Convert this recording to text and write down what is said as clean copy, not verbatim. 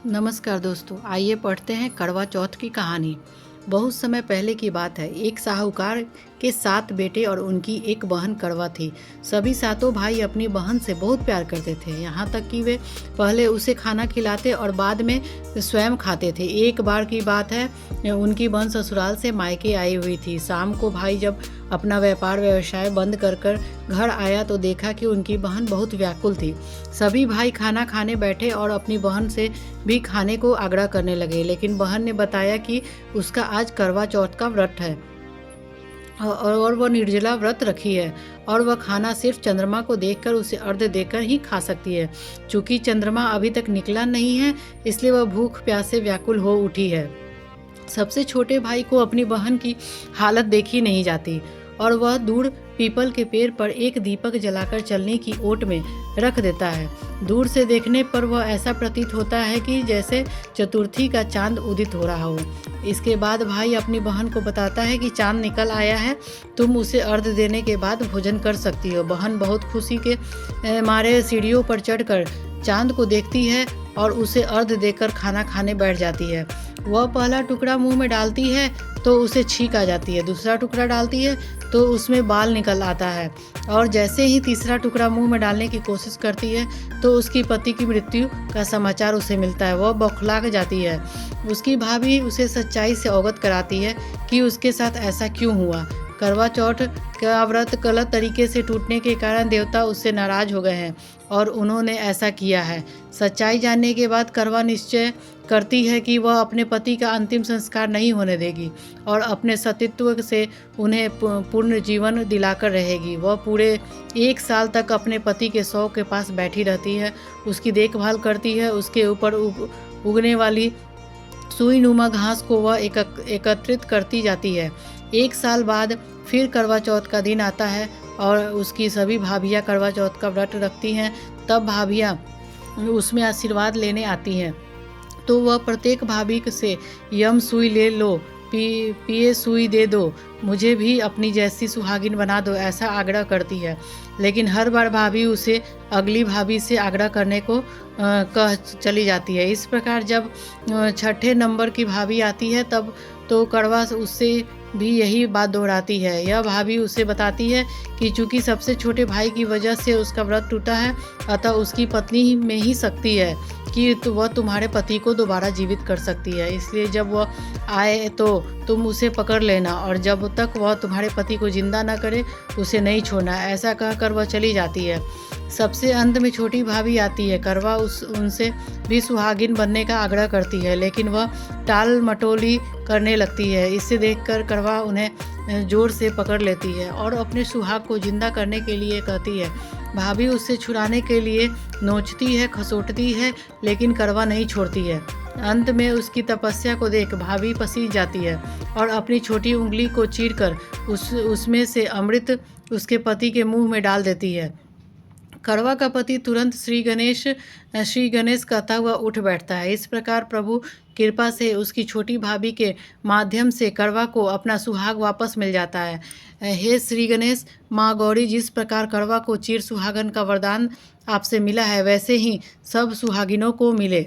नमस्कार दोस्तों, आइए पढ़ते हैं करवा चौथ की कहानी। बहुत समय पहले की बात है। एक साहूकार के 7 बेटे और उनकी एक बहन करवा थी। सभी सातों भाई अपनी बहन से बहुत प्यार करते थे, यहाँ तक कि वे पहले उसे खाना खिलाते और बाद में स्वयं खाते थे। एक बार की बात है, उनकी बहन ससुराल से मायके आई हुई थी। शाम को भाई जब अपना व्यापार व्यवसाय बंद कर कर घर आया तो देखा कि उनकी बहन बहुत व्याकुल थी। सभी भाई खाना खाने बैठे और अपनी बहन से भी खाने को आग्रह करने लगे, लेकिन बहन ने बताया कि उसका आज करवा चौथ का व्रत है और वह निर्जला व्रत रखी है और वह खाना सिर्फ चंद्रमा को देखकर उसे अर्घ्य देकर ही खा सकती है। चूंकि चंद्रमा अभी तक निकला नहीं है, इसलिए वह भूख प्यास से व्याकुल हो उठी है। सबसे छोटे भाई को अपनी बहन की हालत देखी नहीं जाती और वह दूर पीपल के पेड़ पर एक दीपक जलाकर चलने की ओट में रख देता है। दूर से देखने पर वह ऐसा प्रतीत होता है कि जैसे चतुर्थी का चांद उदित हो रहा हो। इसके बाद भाई अपनी बहन को बताता है कि चांद निकल आया है, तुम उसे अर्घ्य देने के बाद भोजन कर सकती हो। बहन बहुत खुशी के मारे सीढ़ियों पर चढ़कर चांद को देखती है और उसे अर्घ्य देकर खाना खाने बैठ जाती है। वह पहला टुकड़ा मुंह में डालती है तो उसे छींक आ जाती है, दूसरा टुकड़ा डालती है तो उसमें बाल निकल आता है और जैसे ही तीसरा टुकड़ा मुंह में डालने की कोशिश करती है तो उसकी पति की मृत्यु का समाचार उसे मिलता है। वह बौखला जाती है। उसकी भाभी उसे सच्चाई से अवगत कराती है कि उसके साथ ऐसा क्यों हुआ। करवा चौथ का व्रत गलत तरीके से टूटने के कारण देवता उससे नाराज हो गए हैं और उन्होंने ऐसा किया है। सच्चाई जानने के बाद करवा निश्चय करती है कि वह अपने पति का अंतिम संस्कार नहीं होने देगी और अपने सतीत्व से उन्हें पूर्ण जीवन दिलाकर रहेगी। वह पूरे 1 साल तक अपने पति के शव के पास बैठी रहती है, उसकी देखभाल करती है, उसके ऊपर उगने वाली सुई नुमा घास को वह एकत्रित करती जाती है। 1 साल बाद फिर करवा चौथ का दिन आता है और उसकी सभी भाभियाँ करवा चौथ का व्रत रखती हैं। तब भाभियाँ उसमें आशीर्वाद लेने आती हैं तो वह प्रत्येक भाभी से यम सुई ले लो, पिए सुई दे दो, मुझे भी अपनी जैसी सुहागिन बना दो, ऐसा आग्रह करती है। लेकिन हर बार भाभी उसे अगली भाभी से आग्रह करने को कह चली जाती है। इस प्रकार जब 6ठे नंबर की भाभी आती है तब तो कड़वा उससे भी यही बात दोहराती है। यह भाभी उसे बताती है कि चूंकि सबसे छोटे भाई की वजह से उसका व्रत टूटा है, अतः उसकी पत्नी में ही शक्ति है कि तो वह तुम्हारे पति को दोबारा जीवित कर सकती है। इसलिए जब वह आए तो तुम उसे पकड़ लेना और जब तक वह तुम्हारे पति को जिंदा न करे उसे नहीं छोड़ना। ऐसा कहकर वह चली जाती है। सबसे अंत में छोटी भाभी आती है। करवा उनसे भी सुहागिन बनने का आग्रह करती है, लेकिन वह टाल मटोली करने लगती है। इसे देखकर करवा उन्हें जोर से पकड़ लेती है और अपने सुहाग को जिंदा करने के लिए कहती है। भाभी उससे छुड़ाने के लिए नोचती है, खसोटती है, लेकिन करवा नहीं छोड़ती है। अंत में उसकी तपस्या को देख भाभी पसीज जाती है और अपनी छोटी उंगली को चीरकर उसमें से अमृत उसके पति के मुंह में डाल देती है। करवा का पति तुरंत श्री गणेश कहता हुआ उठ बैठता है। इस प्रकार प्रभु कृपा से उसकी छोटी भाभी के माध्यम से करवा को अपना सुहाग वापस मिल जाता है। हे श्री गणेश, माँ गौरी, जिस प्रकार करवा को चिर सुहागन का वरदान आपसे मिला है वैसे ही सब सुहागिनों को मिले।